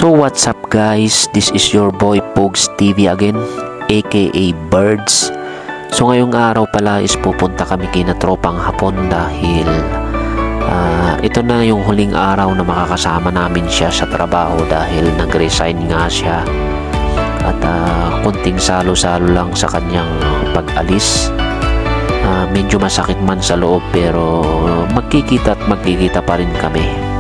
So what's up guys, this is your boy Pogs TV again, aka Birds. So ngayong araw pala is pupunta kami kina Tropang Hapon dahil ito na yung huling araw na makakasama namin siya sa trabaho dahil nag-resign nga siya. At kunting salo-salo lang sa kanyang pag-alis. Medyo masakit man sa loob pero magkikita at magkikita pa rin kami.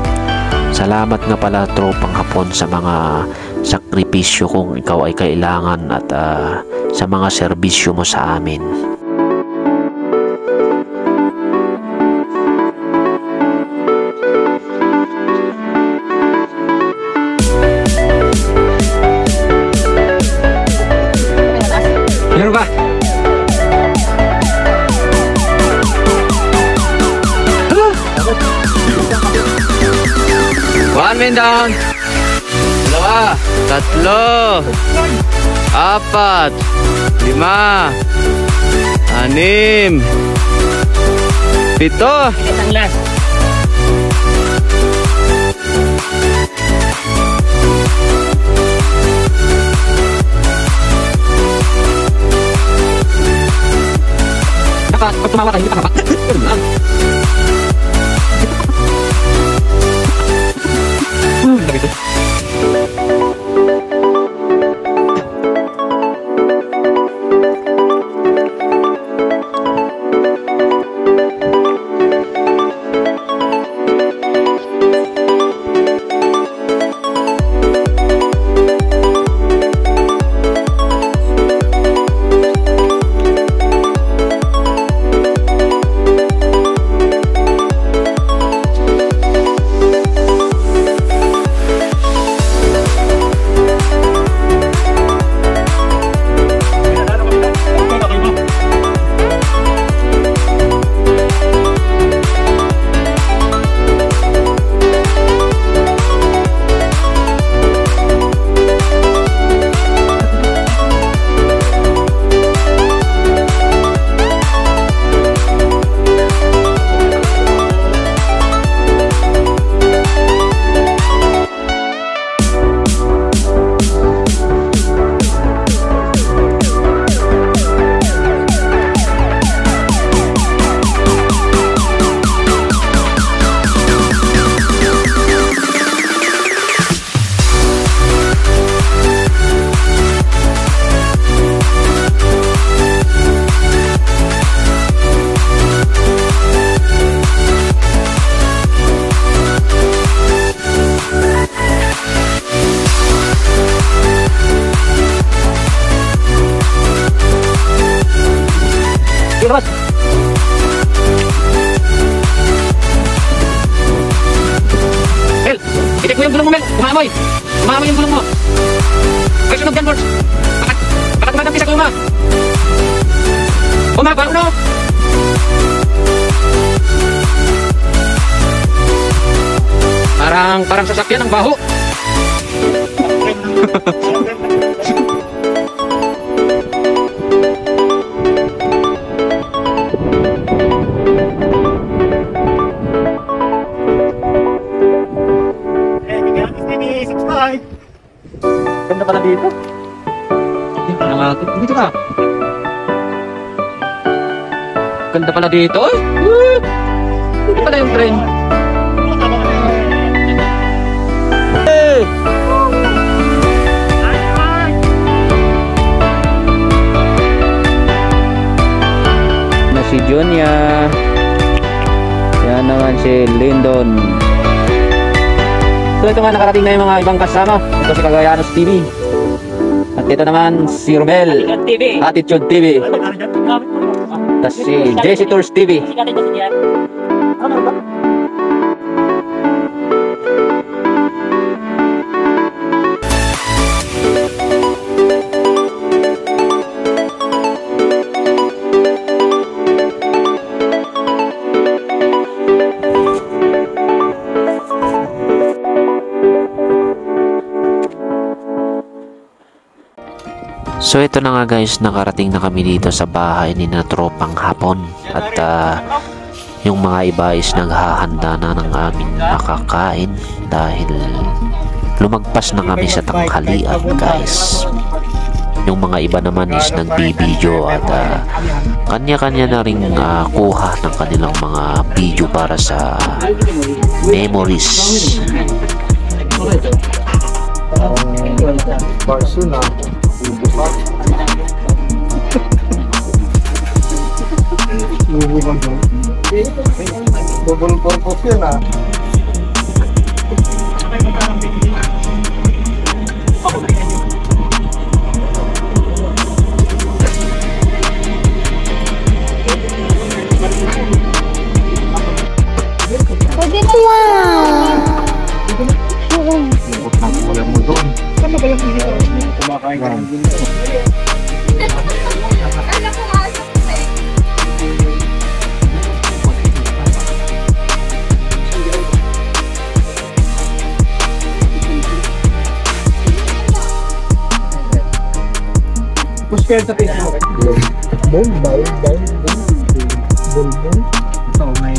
Salamat nga pala Tropang Hapon sa mga sakripisyo kung ikaw ay kailangan at sa mga serbisyo mo sa amin. Meron ba? One man down. Dalawa. Tatlo. Apat. Lima. Anim. Pito. Isang last. Dapat pag tumawa ka, hindi pa kapak. Boss. Mel, itik mo yung gulong mo, Mel. Umamoy. Umamoy yung gulong mo. Ay, sunog dyan, Boss. Bakit tumadampi sa gulong mo? Umaba, uno. Parang sasakyan ng baho. Ganda pala dito. Dito ka. Ganda pala dito. Dito pala yung train. Hey! Na si Jonia. Yan naman si Lyndon. So ito nga nakarating na yung mga ibang kasama. Ito si Cagayanos TV. At ito naman si Romel Attitude TV. At si JC Tours TV. So ito na nga guys, nakarating na kami dito sa bahay ni na Tropang Hapon. At yung mga iba is naghahanda na ng aming makakain dahil lumagpas na kami sa tanghalian, guys. Yung mga iba naman is nagbibideo at kanya-kanya na rin kuha ng kanilang mga video para sa memories. Barsuna. Double purpose yan ah. Push sa Facebook. Bol. So, may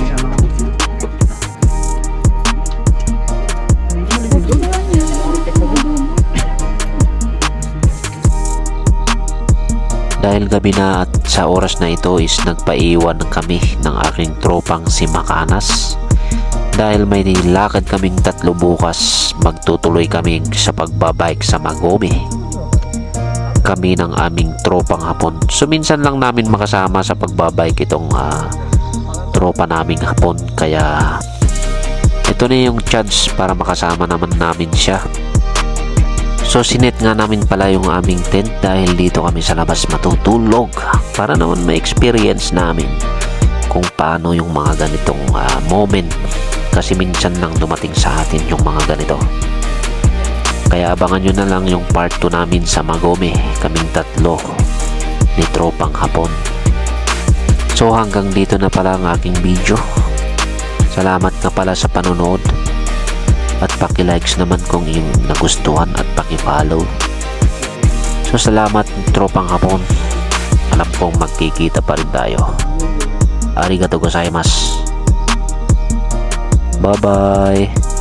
Dahil gabi na at sa oras na ito is nagpaiwan kami ng aking tropang si Makanas. Dahil may nilakad kaming 3 bukas, magtutuloy kami sa pagbabike sa Magome. Kami ng aming tropang Hapon. So minsan lang namin makasama sa pagbabike itong tropa naming Hapon. Kaya ito na yung chance para makasama naman namin siya. So sinet nga namin pala yung aming tent dahil dito kami sa labas matutulog para naman ma-experience namin kung paano yung mga ganitong moment, kasi minsan lang dumating sa atin yung mga ganito. Kaya abangan nyo na lang yung part 2 namin sa Magome, kaming 3 ni tropang Hapon. So hanggang dito na pala ang aking video. Salamat nga pala sa panonood. At paki-likes naman kung yung nagustuhan at paki-follow. So salamat tropang Hapon. Alam kong magkikita pa rin tayo. Arigatou gozaimasu. Bye bye.